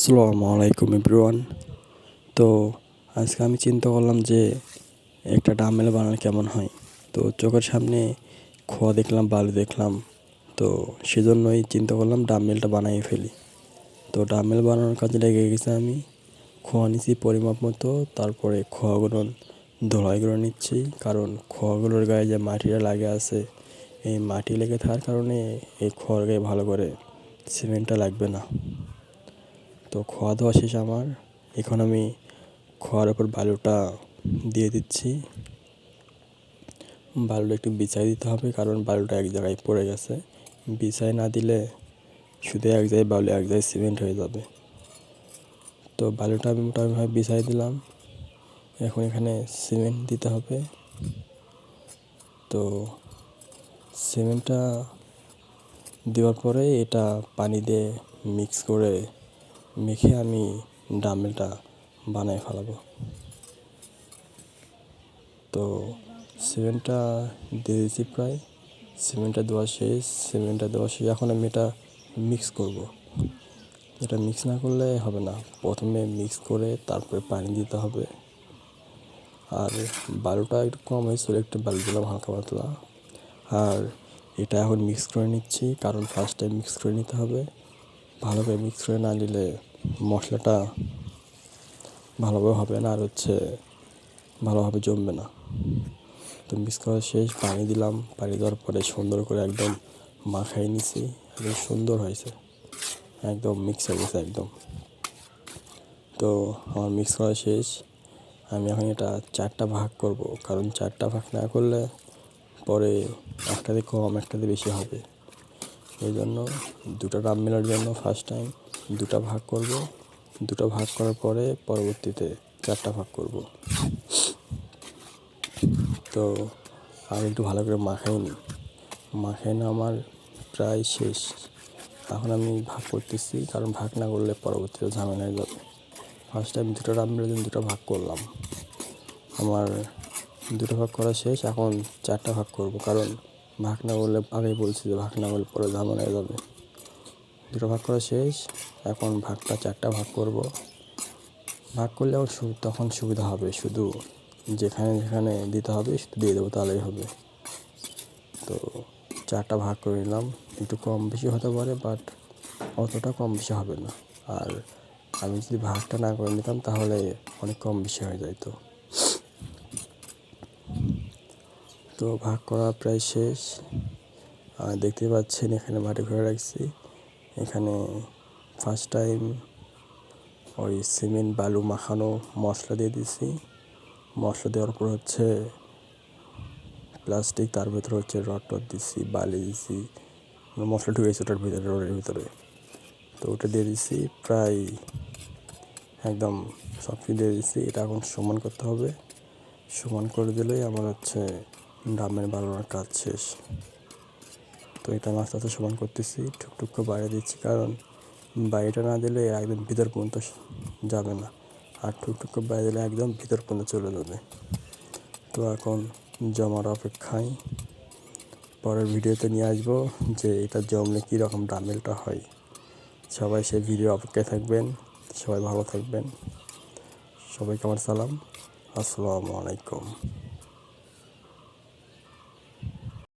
আসসালামু আলাইকুম এভরিওয়ান। তো আজকে আমি চিন্তা করলাম যে একটা ডাম্বেল বানানো কেমন হয়। তো চোখের সামনে খোয়া দেখলাম, বালু দেখলাম, তো সেজন্যই চিন্তা করলাম ডাম্বেলটা বানিয়ে ফেলি। তো ডাম্বেল বানানোর কাজে লেগে গেছে। আমি খোয়া নিচ্ছি পরিমাপ মতো, তারপরে খোয়াগুলো ধোলাই করে নিচ্ছি, কারণ খোয়াগুলোর গায়ে যে মাটিটা লাগে আছে, এই মাটি লেগে থাকার কারণে এই খোয়ার গায়ে ভালো করে সিমেন্টটা লাগবে না। তো খোয়া দেওয়া শেষ আমার। এখন আমি খোয়ার ওপর বালুটা দিয়ে দিচ্ছি। বালুটা একটু বিছাই দিতে হবে, কারণ বালুটা এক জায়গায় পড়ে গেছে। বিছাই না দিলে শুধু এক জায়গায় বালু, এক জায়গায় সিমেন্ট হয়ে যাবে। তো বালুটা আমি মোটামুটিভাবে বিছাই দিলাম। এখন এখানে সিমেন্ট দিতে হবে। তো সিমেন্টটা দেওয়ার পরে এটা পানি দিয়ে মিক্স করে মেখে আমি ডাম্বেলটা বানায় ফেলাবো। তো সিমেন্টটা দিয়ে দিয়েছি প্রায়। সিমেন্টটা দেওয়া শেষ। এখন আমি এটা মিক্স করব। এটা মিক্স না করলে হবে না। প্রথমে মিক্স করে তারপরে পানি দিতে হবে। আর বালুটা একটু কম হয়েছিল, একটু বালু দিলাম হালকা পাতলা। আর এটা এখন মিক্স করে নিচ্ছি, কারণ ফার্স্ট টাইম মিক্স করে নিতে হবে। ভালো করে মিক্স করে না নিলে মশলাটা ভালোভাবে হবে না, আর ভালোভাবে জমবে না। তো মিক্স করা শেষ, পানি দিলাম। পানি দেওয়ার পরে সুন্দর করে একদম মাখাই নিছি। একদম সুন্দর হয়েছে, একদম মিক্স হয়ে গেছে একদম। তো আমার মিক্স করা শেষ। আমি এখন এটা 4টা ভাগ করব, কারণ 4টা ভাগ না করলে পরে একটাতে কম একটাতে বেশি হবে। এই জন্য 2টা ডাম্বেলের জন্য ফার্স্ট টাইম 2টা ভাগ করব। 2টা ভাগ করার পরে পরবর্তীতে 4টা ভাগ করব। তো আর একটু ভালো করে মাখাই না আমার প্রায় শেষ। এখন আমি ভাগ করতেছি, কারণ ভাগ না করলে পরবর্তীতে ঝামেলা হয়ে যাবে। ফার্স্ট টাইম 2টা ডাম্বেলের জন্য 2টা ভাগ করলাম। আমার 2টা ভাগ করা শেষ। এখন 4টা ভাগ করব, কারণ ভাগ না করলে, আগেই বলছি যে ভাগ না করলে পরে ঝামেলা হয়ে যাবে। 2টা ভাগ করা শেষ। এখন 4টা ভাগ করব। ভাগ করলে আমার তখন সুবিধা হবে, শুধু যেখানে যেখানে দিতে হবে শুধু দিয়ে দেবো, তাহলেই হবে। তো 4টা ভাগ করে নিলাম। একটু কম বেশি হতে পারে, বাট অতটা কম বেশি হবে না। আর আমি যদি ভাগটা না করে নিতাম তাহলে অনেক কম বেশি হয়ে যেত। তো ভাগ করা প্রায় শেষ। দেখতে পাচ্ছেন এখানে মাটি ঘরে রাখছি। এখানে ফার্স্ট টাইম ওই সিমেন্ট বালু মাখানো মশলা দিয়ে দিছি। মশলা দেওয়ার পর প্লাস্টিক, তার ভিতরে রড দিছি, বালি দিছি, মশলা ঢুকেছে ওটার ভিতরে, রডের ভিতরে। তো ওটা দিয়ে দিছি প্রায় একদম সব কিছু দিয়ে দিছি। এটা এখন সমান করতে হবে। সমান করে দিলেই আমার ডাম্বেল বানানোর কাজ শেষ। তো এটা আমি আস্তে আস্তে সমান করতেছি, টুকটুক করে বাইরে দিচ্ছি, কারণ বাইরেটা না দিলে একদম ভিতর পর্যন্ত যাবে না, আর টুকটুক করে বাইরে দিলে একদম ভিতর পর্যন্ত চলে যাবে। তো এখন জমার অপেক্ষায়। পরের ভিডিওতে নিয়ে আসবো যে এটা জমলে কীরকম ডাম্বেলটা হয়। সবাই সেই ভিডিও অপেক্ষায় থাকবেন। সবাই ভালো থাকবেন। সবাইকে আমার সালাম। আসসালামু আলাইকুম।